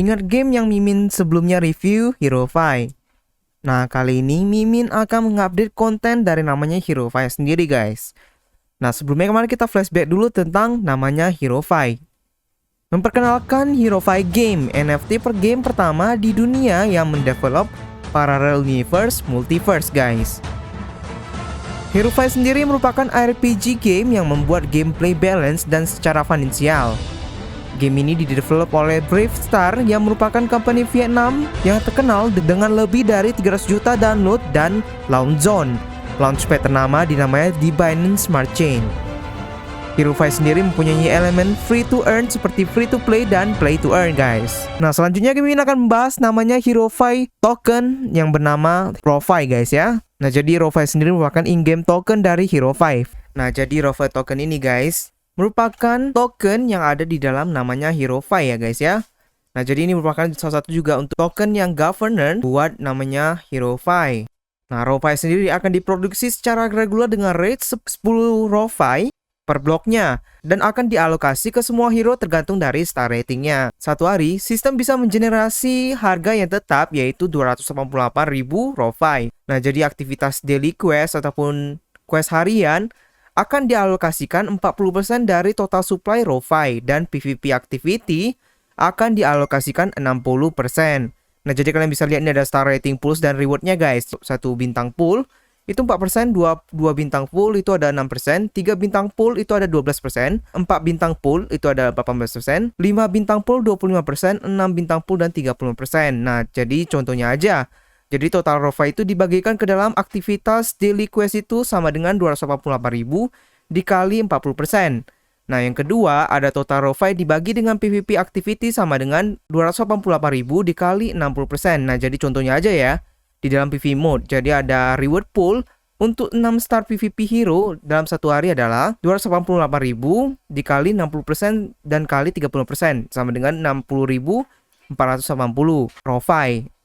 Ingat game yang Mimin sebelumnya review, Hero 5? Nah, kali ini Mimin akan mengupdate konten dari namanya Hero 5 sendiri guys. Nah, sebelumnya kemarin kita flashback dulu tentang namanya Hero 5. Memperkenalkan Hero 5 Game, NFT per game pertama di dunia yang mendevelop Parallel Universe Multiverse guys. Hero 5 sendiri merupakan RPG game yang membuat gameplay balance dan secara finansial. Game ini didevelop oleh Brave Star yang merupakan company Vietnam yang terkenal dengan lebih dari 300 juta download dan launch zone. Launchpad ternama dinamai di Binance Smart Chain. Hero 5 sendiri mempunyai elemen free to earn seperti free to play dan play to earn guys. Nah, selanjutnya kami akan membahas namanya Hero 5 token yang bernama RO5 guys ya. Nah, jadi RO5 sendiri merupakan in-game token dari Hero 5. Nah, jadi RO5 token ini guys merupakan token yang ada di dalam namanya Hero 5 ya guys ya. Nah, jadi ini merupakan salah satu juga untuk token yang governor buat namanya Hero 5. Nah, RO5 sendiri akan diproduksi secara reguler dengan rate 10 RO5 per bloknya dan akan dialokasi ke semua hero tergantung dari star ratingnya. Satu hari, sistem bisa mengenerasi harga yang tetap yaitu 288.000 RO5. Nah, jadi aktivitas daily quest ataupun quest harian akan dialokasikan 40% dari total supply RO5 dan PvP activity akan dialokasikan 60%. Nah, jadi kalian bisa lihat ini ada star rating pools dan rewardnya guys. 1 bintang pool itu 4%, 2 bintang pool itu ada 6%, 3 bintang pool itu ada 12%, 4 bintang pool itu ada 18%, 5 bintang pool 25%, 6 bintang pool dan 30%. Nah, jadi contohnya aja. Jadi total RO5 itu dibagikan ke dalam aktivitas daily quest itu sama dengan 288.000 dikali 40%. Nah, yang kedua ada total RO5 dibagi dengan PvP activity sama dengan 288.000 dikali 60%. Nah, jadi contohnya aja ya. Di dalam PvP mode, jadi ada reward pool untuk 6 star PvP hero dalam satu hari adalah 288.000 dikali 60% dan kali 30% sama dengan 60.480 RO5.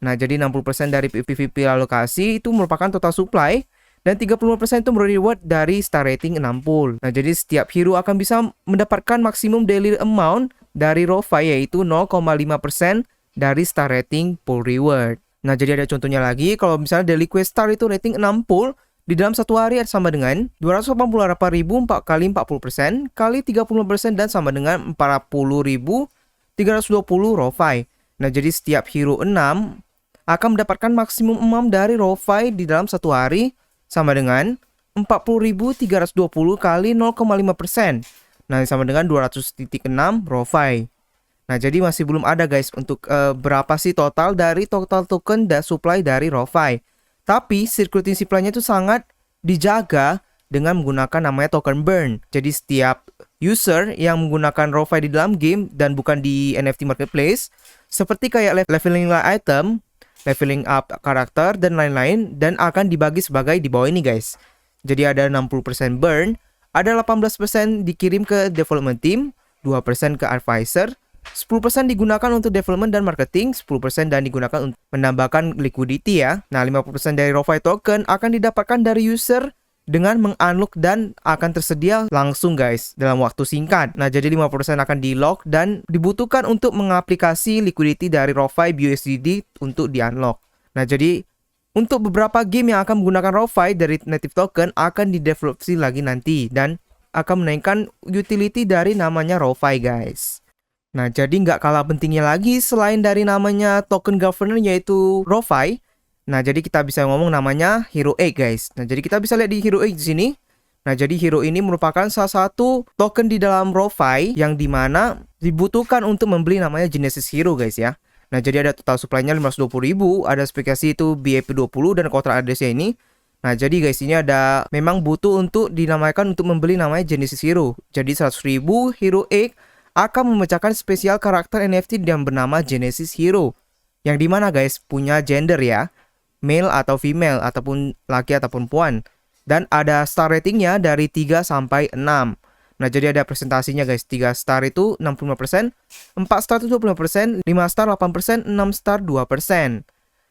Nah, jadi 60% dari PvP alokasi itu merupakan total supply dan 30% itu reward dari star rating 60. Nah, jadi setiap hero akan bisa mendapatkan maksimum daily amount dari RO5 yaitu 0,5% dari star rating pool reward. Nah, jadi ada contohnya lagi, kalau misalnya daily quest star itu rating 60, di dalam satu hari sama dengan 288.000 kali 40% kali 30% dan sama dengan 40.320 RO5. Nah, jadi setiap hero 6 akan mendapatkan maksimum amount dari RO5 di dalam satu hari sama dengan 40.320 kali 0,5%. Nah, sama dengan 200.6 RO5. Nah, jadi masih belum ada guys untuk berapa sih total dari total token dan supply dari RO5. Tapi circulating supply-nya itu sangat dijaga dengan menggunakan namanya token burn. Jadi setiap user yang menggunakan RO5 di dalam game dan bukan di NFT marketplace, seperti kayak leveling item, leveling up karakter dan lain-lain, dan akan dibagi sebagai di bawah ini guys. Jadi ada 60% burn, ada 18% dikirim ke development team, 2% ke advisor, 10% digunakan untuk development dan marketing, 10% dan digunakan untuk menambahkan liquidity ya. Nah, 50% dari RO5 token akan didapatkan dari user dengan meng-unlock dan akan tersedia langsung guys dalam waktu singkat. Nah, jadi 50% akan di-lock dan dibutuhkan untuk mengaplikasi liquidity dari RO5 BUSD untuk di-unlock. Nah, jadi untuk beberapa game yang akan menggunakan RO5 dari native token akan didevelopsi lagi nanti dan akan menaikkan utility dari namanya RO5 guys. Nah, jadi nggak kalah pentingnya lagi selain dari namanya token governor yaitu RO5. Nah, jadi kita bisa ngomong namanya Hero 8 guys. Nah, jadi kita bisa lihat di Hero 8 di sini. Nah, jadi Hero ini merupakan salah satu token di dalam RO5 yang dimana dibutuhkan untuk membeli namanya Genesis Hero guys ya. Nah, jadi ada total supply-nya 520.000, ada spesifikasi itu BAP20 dan kontrak ADC ini. Nah, jadi guys ini ada memang butuh untuk dinamakan untuk membeli namanya Genesis Hero. Jadi 100.000 Hero 8 akan memecahkan spesial karakter NFT yang bernama Genesis Hero. Yang dimana guys punya gender ya, male atau female ataupun laki ataupun puan. Dan ada star ratingnya dari 3 sampai 6. Nah, jadi ada presentasinya guys. 3 star itu 65%, 4 star itu 25%, 5 star 8%, 6 star 2%.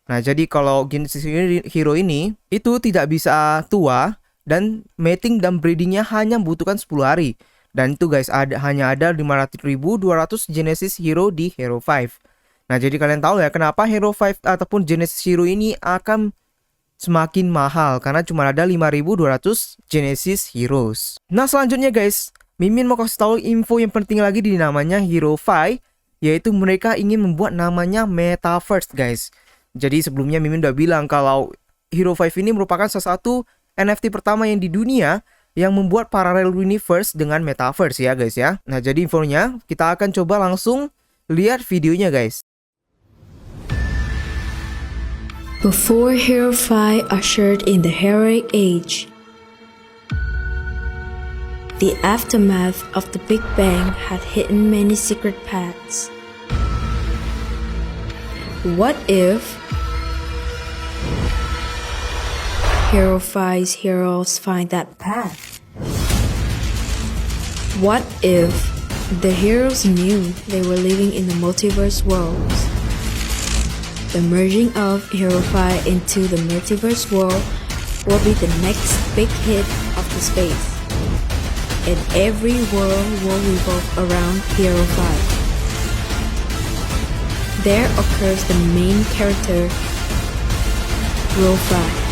Nah, jadi kalau Genesis Hero ini itu tidak bisa tua dan mating dan breedingnya hanya membutuhkan 10 hari. Dan itu guys hanya ada 500.200 Genesis Hero di Hero 5. Nah, jadi kalian tahu ya kenapa Hero 5 ataupun Genesis Hero ini akan semakin mahal, karena cuma ada 5.200 Genesis Heroes. Nah, selanjutnya guys, Mimin mau kasih tahu info yang penting lagi di namanya Hero 5, yaitu mereka ingin membuat namanya Metaverse guys. Jadi sebelumnya Mimin udah bilang kalau Hero 5 ini merupakan salah satu NFT pertama yang di dunia yang membuat parallel universe dengan Metaverse ya guys ya. Nah, jadi infonya kita akan coba langsung lihat videonya guys. Before Hero 5 ushered in the heroic age, the aftermath of the Big Bang had hidden many secret paths. What if Hero 5's heroes find that path? What if the heroes knew they were living in the multiverse worlds? The merging of Hero 5 into the multiverse world will be the next big hit of the space, and every world will revolve around Hero 5. There occurs the main character, Ro-Fi.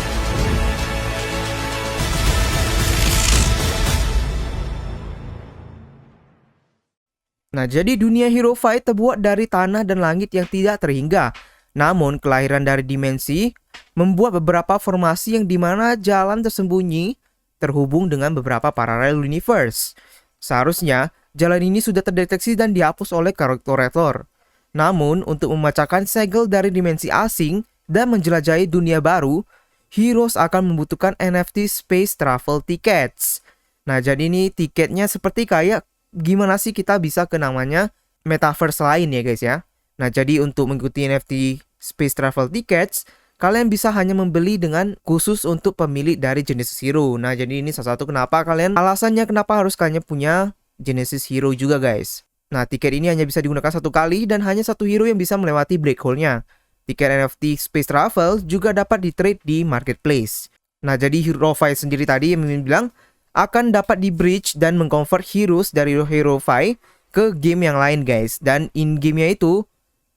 Nah, jadi dunia Hero 5 terbuat dari tanah dan langit yang tidak terhingga. Namun, kelahiran dari dimensi membuat beberapa formasi yang dimana jalan tersembunyi terhubung dengan beberapa parallel universe. Seharusnya, jalan ini sudah terdeteksi dan dihapus oleh kalkulator. Namun, untuk memecahkan segel dari dimensi asing dan menjelajahi dunia baru, Heroes akan membutuhkan NFT Space Travel Tickets. Nah, jadi ini tiketnya seperti kayak gimana sih kita bisa ke namanya Metaverse lain ya guys ya. Nah, jadi untuk mengikuti NFT Space Travel Tickets, kalian bisa hanya membeli dengan khusus untuk pemilik dari Genesis Hero. Nah, jadi ini salah satu alasannya kenapa harus kalian punya Genesis Hero juga guys. Nah, tiket ini hanya bisa digunakan satu kali dan hanya satu hero yang bisa melewati black hole-nya. Tiket NFT Space Travel juga dapat di-trade di marketplace. Nah, jadi Hero 5 sendiri tadi yang Mimin bilang akan dapat di-bridge dan mengconvert heroes dari Hero 5 ke game yang lain guys. Dan in-game-nya itu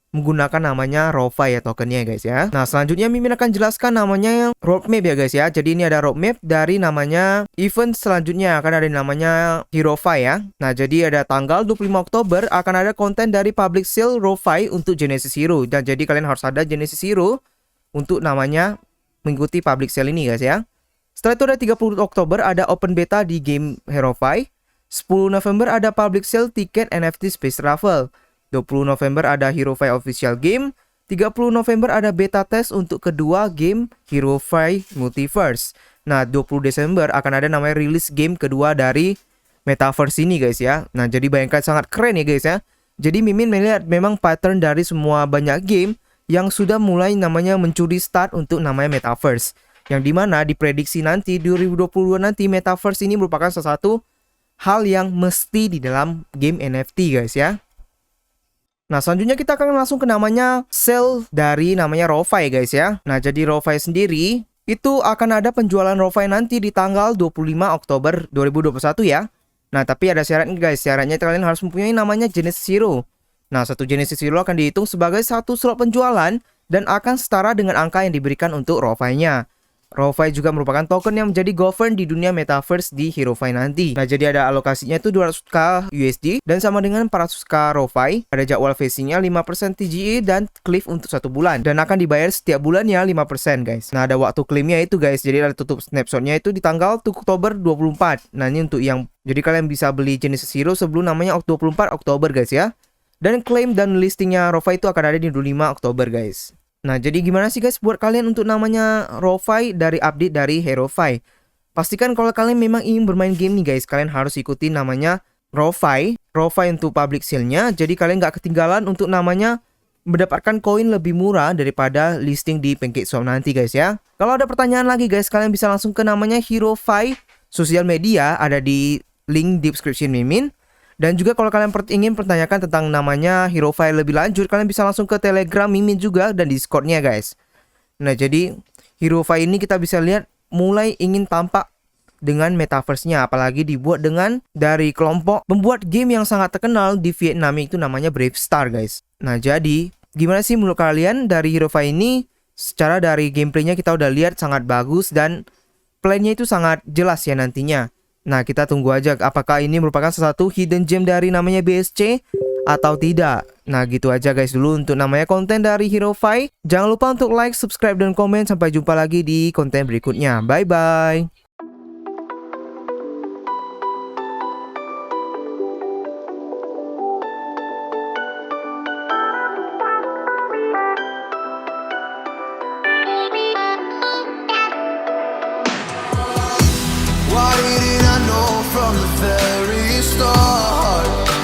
menggunakan namanya Ro-Fi ya tokennya guys ya. Nah, selanjutnya Mimin akan jelaskan namanya yang roadmap ya guys ya. Jadi ini ada roadmap dari namanya event selanjutnya akan ada namanya Hero 5 ya. Nah, jadi ada tanggal 25 Oktober akan ada konten dari public sale Ro-Fi untuk Genesis Hero. Dan jadi kalian harus ada Genesis Hero untuk namanya mengikuti public sale ini guys ya. Setelah itu ada 30 Oktober ada open beta di game Hero 5. 10 November ada public sale tiket NFT Space Travel. 20 November ada Hero 5 official game. 30 November ada beta test untuk kedua game Hero 5 Multiverse. Nah, 20 Desember akan ada namanya rilis game kedua dari Metaverse ini guys ya. Nah, jadi bayangkan sangat keren ya guys ya. Jadi Mimin melihat memang pattern dari semua banyak game yang sudah mulai namanya mencuri start untuk namanya Metaverse. Yang dimana diprediksi nanti 2022 nanti Metaverse ini merupakan salah satu hal yang mesti di dalam game NFT guys ya. Nah, selanjutnya kita akan langsung ke namanya sale dari namanya Ro-Fi guys ya. Nah, jadi Ro-Fi sendiri itu akan ada penjualan Ro-Fi nanti di tanggal 25 Oktober 2021 ya. Nah, tapi ada syaratnya guys. Syaratnya kalian harus mempunyai namanya Genesis Hero. Nah, satu Genesis Hero akan dihitung sebagai satu slot penjualan dan akan setara dengan angka yang diberikan untuk Ro-Fi-nya. Ro-Fi juga merupakan token yang menjadi govern di dunia Metaverse di Hero 5 nanti. Nah, jadi ada alokasinya itu 200k USD dan sama dengan 400k Ro-Fi. Ada jadwal phasing-nya 5% TGE dan cliff untuk 1 bulan. Dan akan dibayar setiap bulannya 5% guys. Nah, ada waktu claimnya itu guys. Jadi ada tutup snapshotnya itu di tanggal 1 Oktober 24. Nah, ini untuk yang... Jadi kalian bisa beli Genesis Hero sebelum namanya 24 Oktober guys ya. Dan claim dan listingnya Ro-Fi itu akan ada di 25 Oktober guys. Nah, jadi gimana sih guys buat kalian untuk namanya Ro-Fi dari update dari Hero 5? Pastikan kalau kalian memang ingin bermain game nih guys, kalian harus ikuti namanya Ro-Fi untuk public sale-nya. Jadi kalian nggak ketinggalan untuk namanya mendapatkan koin lebih murah daripada listing di PancakeSwap nanti guys ya. Kalau ada pertanyaan lagi guys, kalian bisa langsung ke namanya Hero 5 sosial media, ada di link description Mimin. Dan juga kalau kalian ingin pertanyakan tentang namanya Hero 5 lebih lanjut, kalian bisa langsung ke Telegram Mimin juga dan Discord-nya guys. Nah, jadi Hero 5 ini kita bisa lihat mulai ingin tampak dengan Metaverse-nya, apalagi dibuat dengan dari kelompok pembuat game yang sangat terkenal di Vietnam itu namanya Brave Star guys. Nah, jadi Gimana sih menurut kalian dari Hero 5 ini? Secara dari gameplaynya kita udah lihat sangat bagus dan plannya itu sangat jelas ya nantinya. Nah, kita tunggu aja apakah ini merupakan salah satu hidden gem dari namanya BSC atau tidak. Nah, gitu aja guys dulu untuk namanya konten dari Hero 5. Jangan lupa untuk like, subscribe, dan komen. Sampai jumpa lagi di konten berikutnya. Bye-bye.